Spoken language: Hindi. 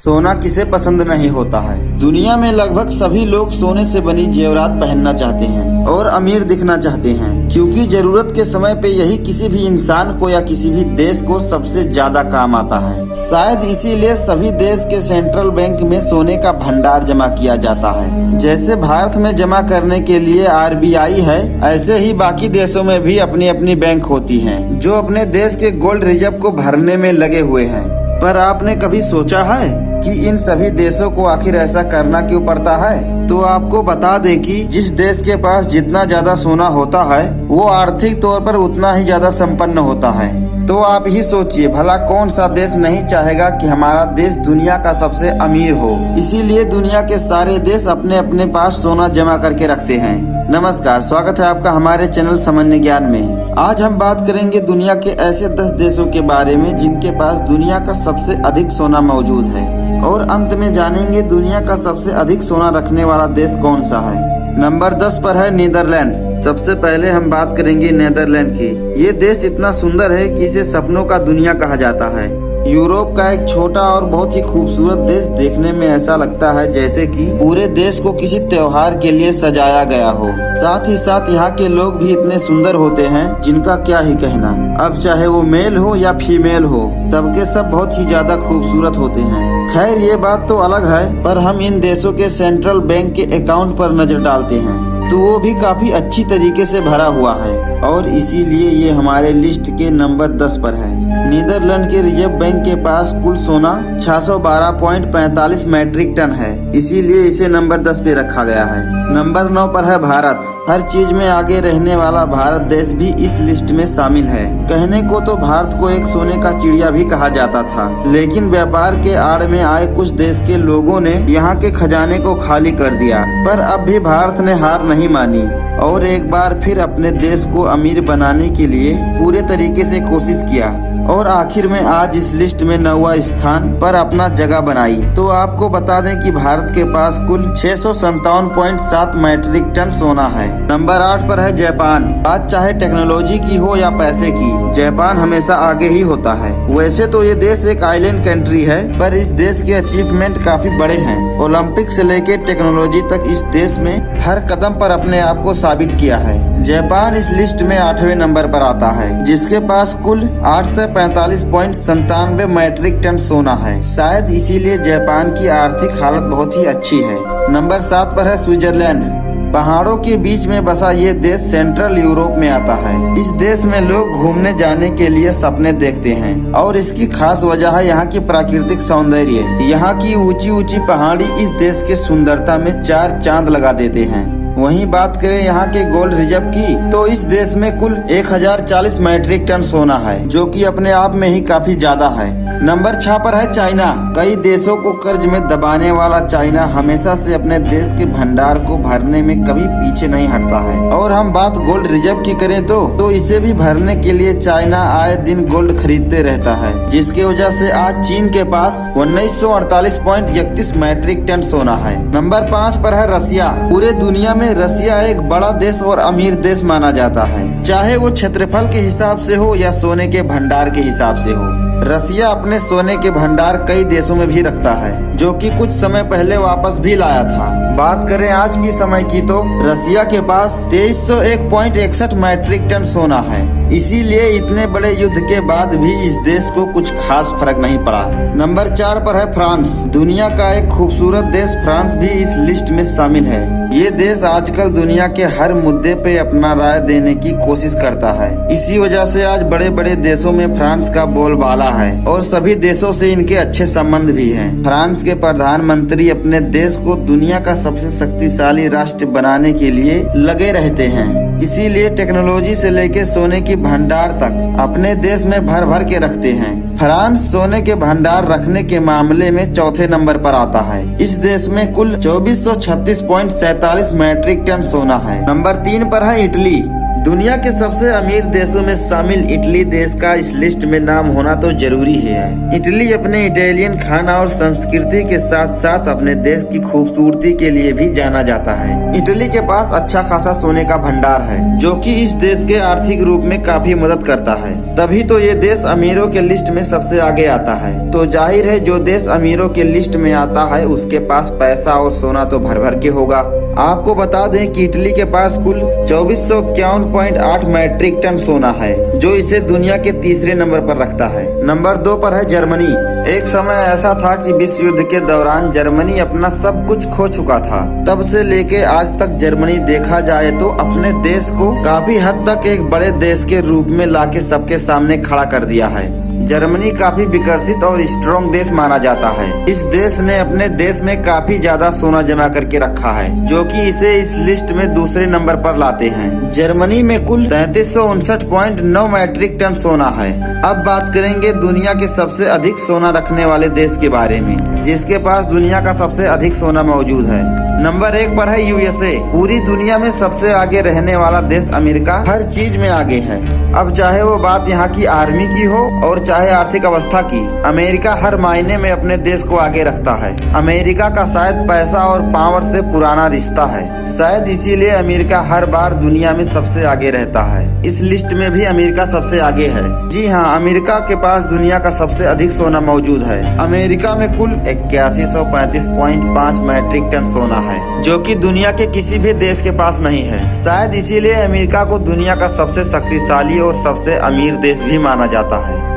सोना किसे पसंद नहीं होता है। दुनिया में लगभग सभी लोग सोने से बनी जेवरात पहनना चाहते हैं और अमीर दिखना चाहते हैं, क्योंकि जरूरत के समय पे यही किसी भी इंसान को या किसी भी देश को सबसे ज्यादा काम आता है। शायद इसीलिए सभी देश के सेंट्रल बैंक में सोने का भंडार जमा किया जाता है। जैसे भारत में जमा करने के लिए RBI है, ऐसे ही बाकी देशों में भी अपनी अपनी बैंक होती हैं, जो अपने देश के गोल्ड रिजर्व को भरने में लगे हुए हैं। पर आपने कभी सोचा है कि इन सभी देशों को आखिर ऐसा करना क्यों पड़ता है? तो आपको बता दें कि जिस देश के पास जितना ज्यादा सोना होता है, वो आर्थिक तौर पर उतना ही ज्यादा संपन्न होता है। तो आप ही सोचिए, भला कौन सा देश नहीं चाहेगा कि हमारा देश दुनिया का सबसे अमीर हो। इसीलिए दुनिया के सारे देश अपने अपने पास सोना जमा करके रखते हैं। नमस्कार, स्वागत है आपका हमारे चैनल सामान्य ज्ञान में। आज हम बात करेंगे दुनिया के ऐसे 10 देशों के बारे में जिनके पास दुनिया का सबसे अधिक सोना मौजूद है, और अंत में जानेंगे दुनिया का सबसे अधिक सोना रखने वाला देश कौन सा है। नंबर 10 पर है नीदरलैंड। सबसे पहले हम बात करेंगे नीदरलैंड की। ये देश इतना सुंदर है कि इसे सपनों का दुनिया कहा जाता है। यूरोप का एक छोटा और बहुत ही खूबसूरत देश देखने में ऐसा लगता है जैसे कि पूरे देश को किसी त्योहार के लिए सजाया गया हो। साथ ही साथ यहाँ के लोग भी इतने सुंदर होते हैं जिनका क्या ही कहना। अब चाहे वो मेल हो या फीमेल हो, सबके सब बहुत ही ज्यादा खूबसूरत होते हैं। खैर ये बात तो अलग है, पर हम इन देशों के सेंट्रल बैंक के अकाउंट पर नजर डालते हैं तो वो भी काफी अच्छी तरीके से भरा हुआ है, और इसीलिए ये हमारे लिस्ट के नंबर 10 पर है। नीदरलैंड के रिजर्व बैंक के पास कुल सोना 612.45 मैट्रिक टन है, इसीलिए इसे नंबर 10 पे रखा गया है। नंबर 9 पर है भारत। हर चीज में आगे रहने वाला भारत देश भी इस लिस्ट में शामिल है। कहने को तो भारत को एक सोने का चिड़िया भी कहा जाता था, लेकिन व्यापार के आड़ में आए कुछ देश के लोगों ने यहाँ के खजाने को खाली कर दिया। पर अब भी भारत ने हार नहीं मानी और एक बार फिर अपने देश को अमीर बनाने के लिए पूरे तरीके से कोशिश किया, और आखिर में आज इस लिस्ट में 9वां स्थान पर अपना जगह बनाई। तो आपको बता दें कि भारत के पास कुल 657.7 मैट्रिक टन सोना है। नंबर 8 पर है जापान। बात चाहे टेक्नोलॉजी की हो या पैसे की, जापान हमेशा आगे ही होता है। वैसे तो ये देश एक आइलैंड कंट्री है, पर इस देश के अचीवमेंट काफी बड़े हैं। ओलंपिक से लेके टेक्नोलॉजी तक इस देश में हर कदम पर अपने आप को साबित किया है। जापान इस लिस्ट में 8वें नंबर पर आता है, जिसके पास कुल 845.97 मैट्रिक टन सोना है। शायद इसीलिए जापान की आर्थिक हालत बहुत ही अच्छी है। नंबर 7 पर है स्विट्जरलैंड। पहाड़ों के बीच में बसा ये देश सेंट्रल यूरोप में आता है। इस देश में लोग घूमने जाने के लिए सपने देखते हैं, और इसकी खास वजह है यहाँ की प्राकृतिक सौंदर्य। यहाँ की ऊंची ऊंची पहाड़ी इस देश के सुंदरता में 4 चांद लगा देते हैं। वहीं बात करें यहाँ के गोल्ड रिजर्व की, तो इस देश में कुल 1040 मैट्रिक टन सोना है, जो कि अपने आप में ही काफी ज्यादा है। नंबर 6 पर है चाइना। कई देशों को कर्ज में दबाने वाला चाइना हमेशा से अपने देश के भंडार को भरने में कभी पीछे नहीं हटता है। और हम बात गोल्ड रिजर्व की करें तो इसे भी भरने के लिए चाइना आए दिन गोल्ड खरीदते रहता है, जिसकी वजह से आज चीन के पास 1948.31 मैट्रिक टन सोना है। नंबर 5 पर है रसिया। पूरे दुनिया में रसिया एक बड़ा देश और अमीर देश माना जाता है, चाहे वो क्षेत्रफल के हिसाब से हो या सोने के भंडार के हिसाब से हो। रसिया अपने सोने के भंडार कई देशों में भी रखता है, जो कि कुछ समय पहले वापस भी लाया था। बात करें आज की समय की, तो रसिया के पास 2301.61 मैट्रिक टन सोना है। इसीलिए इतने बड़े युद्ध के बाद भी इस देश को कुछ खास फर्क नहीं पड़ा। नंबर 4 पर है फ्रांस। दुनिया का एक खूबसूरत देश फ्रांस भी इस लिस्ट में शामिल है। ये देश आजकल दुनिया के हर मुद्दे पे अपना राय देने की कोशिश करता है। इसी वजह से आज बड़े बड़े देशों में फ्रांस का बोलबाला है, और सभी देशों से इनके अच्छे संबंध भी हैं। फ्रांस के प्रधानमंत्री अपने देश को दुनिया का सबसे शक्तिशाली राष्ट्र बनाने के लिए लगे रहते हैं। इसीलिए टेक्नोलॉजी से लेके सोने की भंडार तक अपने देश में भर भर के रखते हैं। फ्रांस सोने के भंडार रखने के मामले में 4थे नंबर पर आता है। इस देश में कुल 2436.47 मैट्रिक टन सोना है। नंबर 3 पर है इटली। दुनिया के सबसे अमीर देशों में शामिल इटली देश का इस लिस्ट में नाम होना तो जरूरी ही है। इटली अपने इटालियन खाना और संस्कृति के साथ साथ अपने देश की खूबसूरती के लिए भी जाना जाता है। इटली के पास अच्छा खासा सोने का भंडार है, जो कि इस देश के आर्थिक रूप में काफी मदद करता है। तभी तो ये देश अमीरों के लिस्ट में सबसे आगे आता है। तो जाहिर है जो देश अमीरों के लिस्ट में आता है उसके पास पैसा और सोना तो भर भर के होगा। आपको बता दें कि इटली के पास कुल 2451.8 मैट्रिक टन सोना है, जो इसे दुनिया के तीसरे नंबर पर रखता है। नंबर 2 पर है जर्मनी। एक समय ऐसा था कि विश्व युद्ध के दौरान जर्मनी अपना सब कुछ खो चुका था। तब से लेके आज तक जर्मनी देखा जाए तो अपने देश को काफी हद तक एक बड़े देश के रूप में लाके सबके सामने खड़ा कर दिया है। जर्मनी काफी विकसित और स्ट्रॉन्ग देश माना जाता है। इस देश ने अपने देश में काफी ज्यादा सोना जमा करके रखा है, जो कि इसे इस लिस्ट में दूसरे नंबर पर लाते हैं। जर्मनी में कुल 3359.9 मैट्रिक टन सोना है। अब बात करेंगे दुनिया के सबसे अधिक सोना रखने वाले देश के बारे में, जिसके पास दुनिया का सबसे अधिक सोना मौजूद है। नंबर 1 पर है यूएसए। पूरी दुनिया में सबसे आगे रहने वाला देश अमेरिका हर चीज में आगे है। अब चाहे वो बात यहाँ की आर्मी की हो और चाहे आर्थिक अवस्था की, अमेरिका हर मायने में अपने देश को आगे रखता है। अमेरिका का शायद पैसा और पावर से पुराना रिश्ता है, शायद इसीलिए अमेरिका हर बार दुनिया में सबसे आगे रहता है। इस लिस्ट में भी अमेरिका सबसे आगे है। जी हाँ, अमेरिका के पास दुनिया का सबसे अधिक सोना मौजूद है। अमेरिका में कुल 8135.5 मैट्रिक टन सोना है, जो कि दुनिया के किसी भी देश के पास नहीं है। शायद इसीलिए अमेरिका को दुनिया का सबसे शक्तिशाली और सबसे अमीर देश भी माना जाता है।